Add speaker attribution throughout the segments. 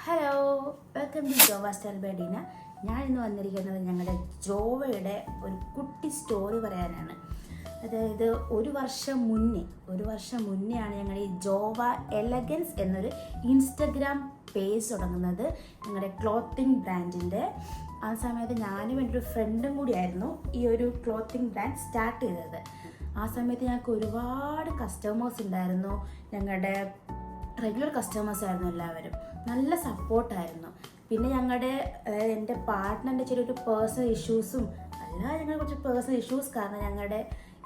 Speaker 1: Hello, welcome to Jova style by Deena. ഞാൻ ഇന്ന് വന്നിരിക്കുന്നത് ഞങ്ങളുടെ ജോവയുടെ ഒരു കുട്ടി സ്റ്റോറി പറയാനാണ്. അതായത് ഒരു വർഷം മുന്നെയാണ് ഞങ്ങൾ ഈ ജോവ എലഗൻസ് എന്നൊരു ഇൻസ്റ്റഗ്രാം പേജ് തുടങ്ങുന്നത്, ഞങ്ങളുടെ ക്ലോത്തിങ് ബ്രാൻഡിൻ്റെ. ആ സമയത്ത് ഞാനും എൻ്റെ ഒരു ഫ്രണ്ടും കൂടിയായിരുന്നു ഈ ഒരു ക്ലോത്തിങ് ബ്രാൻഡ് സ്റ്റാർട്ട് ചെയ്തത്. ആ സമയത്ത് ഞങ്ങൾക്ക് ഒരുപാട് കസ്റ്റമേഴ്സ് ഉണ്ടായിരുന്നു. ഞങ്ങളുടെ റെഗുലർ കസ്റ്റമേഴ്സ് ആയിരുന്നു എല്ലാവരും. നല്ല സപ്പോർട്ടായിരുന്നു. പിന്നെ ഞങ്ങളുടെ എൻ്റെ പാർട്ട്ണറിൻ്റെ ചെറിയൊരു പേഴ്സണൽ ഇഷ്യൂസും അല്ലാതെ ഞങ്ങളുടെ കുറച്ച് പേഴ്സണൽ ഇഷ്യൂസ് കാരണം ഞങ്ങളുടെ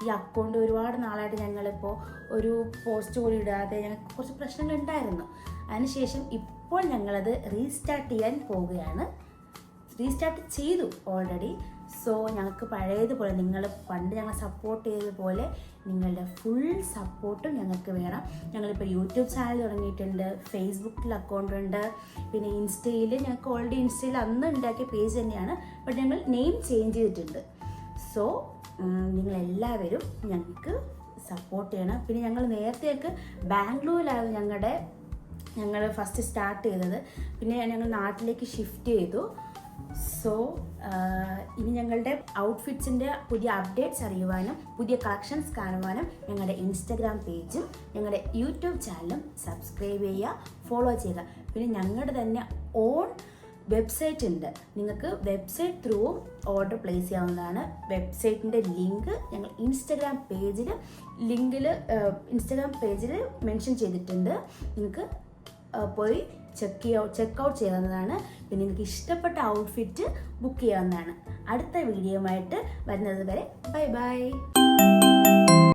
Speaker 1: ഈ അക്കൗണ്ട് ഒരുപാട് നാളായിട്ട് ഞങ്ങളിപ്പോൾ ഒരു പോസ്റ്റ് കൂടി ഇടാതെ ഞങ്ങൾക്ക് കുറച്ച് പ്രശ്നങ്ങളുണ്ടായിരുന്നു. അതിനുശേഷം ഇപ്പോൾ ഞങ്ങളത് റീസ്റ്റാർട്ട് ചെയ്തു ഓൾറെഡി. സോ ഞങ്ങൾക്ക് പഴയതുപോലെ നിങ്ങൾ പണ്ട് ഞങ്ങളെ സപ്പോർട്ട് ചെയ്തതുപോലെ നിങ്ങളുടെ ഫുൾ സപ്പോർട്ടും ഞങ്ങൾക്ക് വേണം. ഞങ്ങളിപ്പോൾ യൂട്യൂബ് ചാനൽ തുടങ്ങിയിട്ടുണ്ട്, ഫേസ്ബുക്കിൽ അക്കൗണ്ട് ഉണ്ട്, പിന്നെ ഇൻസ്റ്റയിൽ ഞങ്ങൾക്ക് ഓൾറെഡി ഇൻസ്റ്റയിൽ അന്ന് ഉണ്ടാക്കിയ പേജ് തന്നെയാണ്, ബട്ട് ഞങ്ങൾ നെയിം ചേഞ്ച് ചെയ്തിട്ടുണ്ട്. സോ നിങ്ങളെല്ലാവരും ഞങ്ങൾക്ക് സപ്പോർട്ട് ചെയ്യണം. പിന്നെ ഞങ്ങൾ നേരത്തെയൊക്കെ ബാംഗ്ലൂരിലായിരുന്നു ഞങ്ങൾ ഫസ്റ്റ് സ്റ്റാർട്ട് ചെയ്തത്. പിന്നെ ഞങ്ങൾ നാട്ടിലേക്ക് ഷിഫ്റ്റ് ചെയ്തു. സോ ഇനി ഞങ്ങളുടെ ഔട്ട്ഫിറ്റ്സിൻ്റെ പുതിയ അപ്ഡേറ്റ്സ് അറിയുവാനും പുതിയ കളക്ഷൻസ് കാണുവാനും ഞങ്ങളുടെ ഇൻസ്റ്റഗ്രാം പേജും ഞങ്ങളുടെ യൂട്യൂബ് ചാനലും സബ്സ്ക്രൈബ് ചെയ്യുക, ഫോളോ ചെയ്യുക. പിന്നെ ഞങ്ങളുടെ തന്നെ ഓൺ വെബ്സൈറ്റ് ഉണ്ട്. നിങ്ങൾക്ക് വെബ്സൈറ്റ് ത്രൂ ഓർഡർ പ്ലേസ് ചെയ്യാവുന്നതാണ്. വെബ്സൈറ്റിൻ്റെ ലിങ്ക് ഞങ്ങൾ ഇൻസ്റ്റഗ്രാം പേജിൽ മെൻഷൻ ചെയ്തിട്ടുണ്ട്. നിങ്ങൾക്ക് പോയി ചെക്കൗട്ട് ചെയ്യാവുന്നതാണ്. പിന്നെ നിങ്ങൾക്ക് ഇഷ്ടപ്പെട്ട ഔട്ട്ഫിറ്റ് ബുക്ക് ചെയ്യാവുന്നതാണ്. അടുത്ത വീഡിയോയുമായിട്ട് വരുന്നത് വരെ ബൈ.